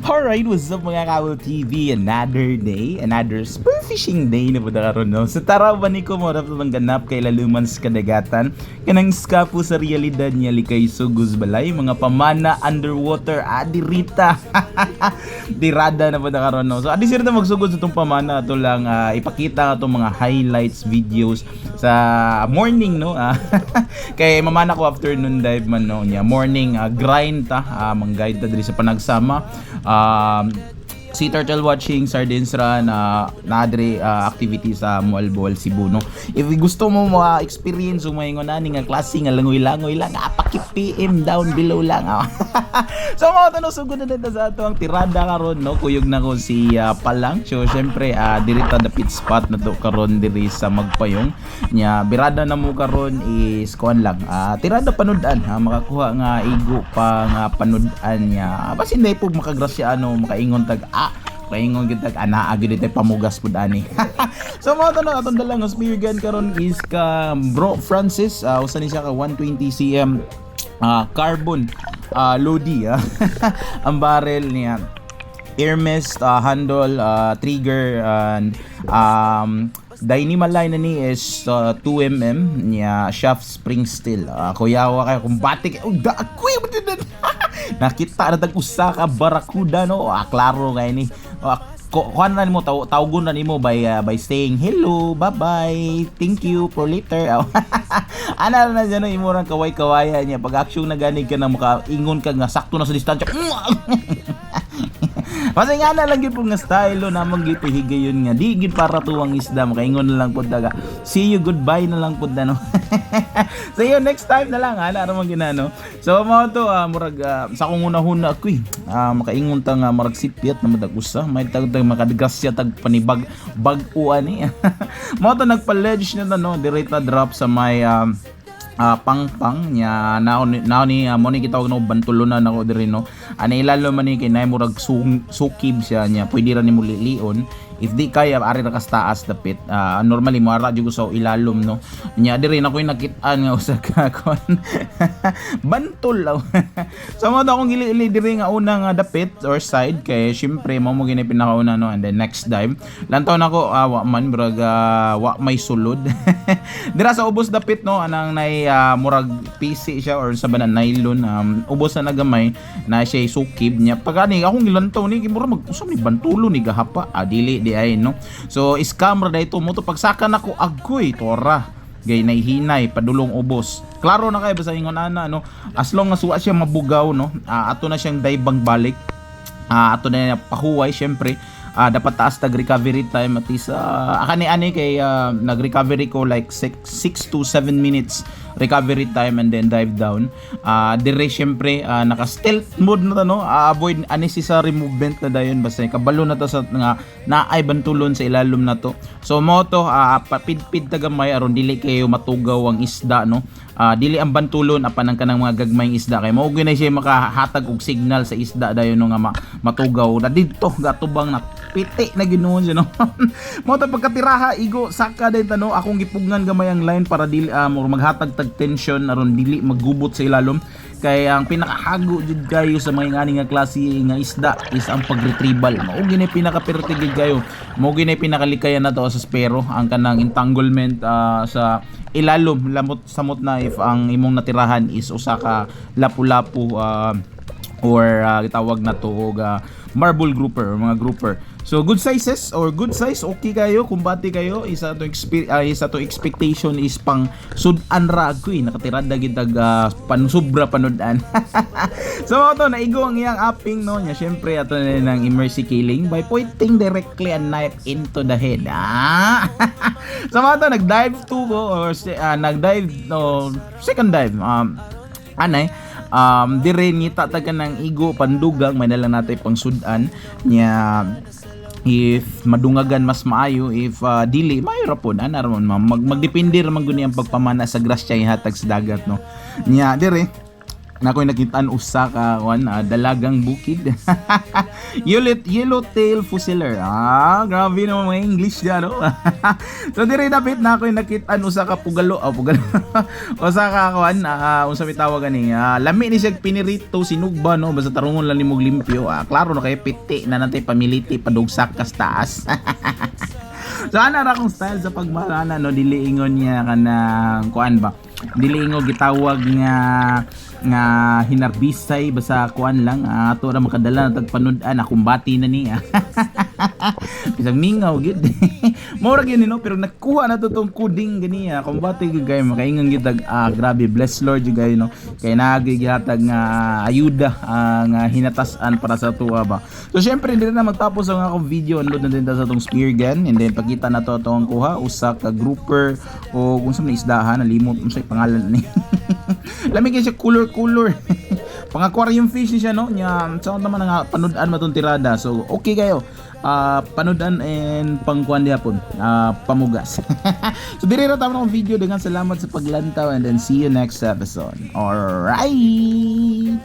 Alright, what's up mga Kawo TV? Another day, another spearfishing day na po na karon, no? So tara ba ni ko mo ng ganap kay laluman sa kadagatan kanang skapo sa realidad niya likay sugos balay mga pamana underwater adirita. Dirada na po na karon, no? So adi sir na magsugod sa itong pamana ato lang ipakita atong mga highlights videos sa morning, no? Kay mamana ko afternoon dive man, no, niya morning grind ta mang-guide ta diri sa panagsama. Sea turtle watching, sardines run, nadre activity sa Moalboal, Cebu, no? If gusto mo ma-experience umaingon na nga klase nga langoy-langoy lang, paki-PM down below lang. So mga tanong sugod na dito sa ato ang tirada karon, no? Kuyog na ko si Palang. So syempre dirita the pit spot na to karon diri sa Magpayong. Nya birada na mo karon is kuan lang. Tirada panudan, makakuha nga igo pa nga panudan niya. Basin dai po makagrasya makaingon tag paingon kita anaa gyud tay pamugas pud ani. So mo to na atong dalang spear gun karon is ka Bro Francis, usa ni siya ka 120 cm carbon Lodi. Ang barrel niya Hermes handle, trigger and Dynimalay na ni is 2mm niya shaft spring steel. Kuyawa kay kung batik nakita na tag-usa ka barakuda, no? Klaro kay ni. Kuan na nimo tawgon na nimo by saying hello, bye-bye, thank you for later. Ana na dyan imo rang kaway-kawaya niya pag action na ganig ka na makaingon ka nga sakto na sa distansya. Kasi nga na lang yun po nga style namang gito higayon nga di gid para tuwang isda makaingon na lang po daga see you goodbye na lang po no. So yun next time na lang ara man ginano. So mo to murag sa kung una-huna ako makaingon ta nga murag sipyat na madag-usa may tag makadigrasya tag panibag bag-uan ni. Mo to nagpa-ledge na no direct na drop sa may pang-pang nya naoni mo ni kitawag no bantulonan ako diri, no. Ani ilalo man ni kay nay murag sukib siya nya pwede ra nimo lilion if di kaya ari ra kas taas dapit. Normally mo ara jud sa ilalom, no, nya diri na koy nakit-an nga usa ka kon bantul law. So mo akong gili diri nga una nga dapit or side kay syempre mo gini pinakauna, no, and then next dive lantaw nako wa man murag wa may sulod. Dira sa ubos dapit, no, anang nay murag PC siya or sa banan nylon ubos na nagamay na siya sukib niya pagani akong gilantaw ni murag mag-usam ni bantulo ni gahapa dili di ay, no. So scam ra dayto mo to pagsaka nako agoy tora gay nahihinay padulong ubos. Klaro na kay basta ingon ana, no, as long as wa siya mabugaw, no, ato na siyang daybang balik, ato na pahuway syempre. Dapat taas tag recovery time at least ani kay nag-recovery ko like 6 to 7 minutes recovery time and then dive down. Dire syempre naka stealth mode na to, no, avoid unnecessary movement na dayon basta kabalo na to sa nga naay bantulon sa ilalom na to. So mo to papid-pid tagamay aron dili kayo matugaw ang isda, no. Dili ang bantulon apan ang kanang mga gagmayng isda kay mao gyud na siya makahatag og signal sa isda dayon no nga matugaw na didto gatubang na piti na ginuon siya, no. Mo ta pagkatiraha igo saka din tano akong gipugnan gamay ang line para dili maghatag tag tension aron dili maggubot sa ilalom kay ang pinakahago jud kayo sa mga ngani nga klase nga isda is ang pagretrieval. Mao gini pinaka-perti gid kayo, mao gini pinakalikayan na to sa spero ang kanang entanglement sa ilalom lamot samot na if ang imong natirahan is usa ka lapu-lapu or gitawag na to og marble grouper or mga grouper. So good sizes or good size okay kayo kumbati kayo isa to expectation is pang sudan ra agoy nakatirada gid pansubra panudan. So to naigo ang iyang upping, no, nya syempre ato na nang immersive killing by pointing directly a knife into the head. So to nag-dive to ko or nag-dive second dive anay dire ngita taga ng igo pandugang may nalang natay pang sudan nya if madungagan mas maayo if dili maayo ra pod ana ron magdepende ra man guni ang pagpamana sa grasya ihatag sa dagat, no, nya dire na ko'y nakitaan usa ka dalagang bukid. Yellowtail Fusiler. Grabe naman mga English dyan, no? So, dire dapit na ako yung nakita usa ka pugalo. Pugalo. Usa ka kawan, unsa may tawag ani. Lami ni siya pinirito, sinugba, no? Basta tarungon lang ni mog limpyo. Klaro na kay piti na natay pamiliti padugsak kas taas. So ana ra kong style sa pagmarana, no, dili ingon niya kanang kuan ba, dili ingon gitawag nga hinarbisay basta kuan lang ato ra makadala na tagpanud-an akong bati na niya. Bisag mingaw gid. Mura gyud no, pero nakuha na to tong kuding ganiya kumbati gyud gay makaingon gid grabe bless Lord gyud gay no, kay nagigihatag nga ayuda nga hinatasan para sa tuwa ba. So syempre hindi na magtapos ang akong video, unload na din ta sa tong spear gun, and then pakita na to atong kuha usa ka grouper o kung sa mga isdahan nalimot unsay pangalan ni. Lamig siya color pang aquarium fish siya no nya sa naman nga panudan matong tirada, so okay kayo panudan and pangkuan diapon pamugas. So diri ra tama ng video, dengan salamat sa paglantaw and then see you next episode. Alright.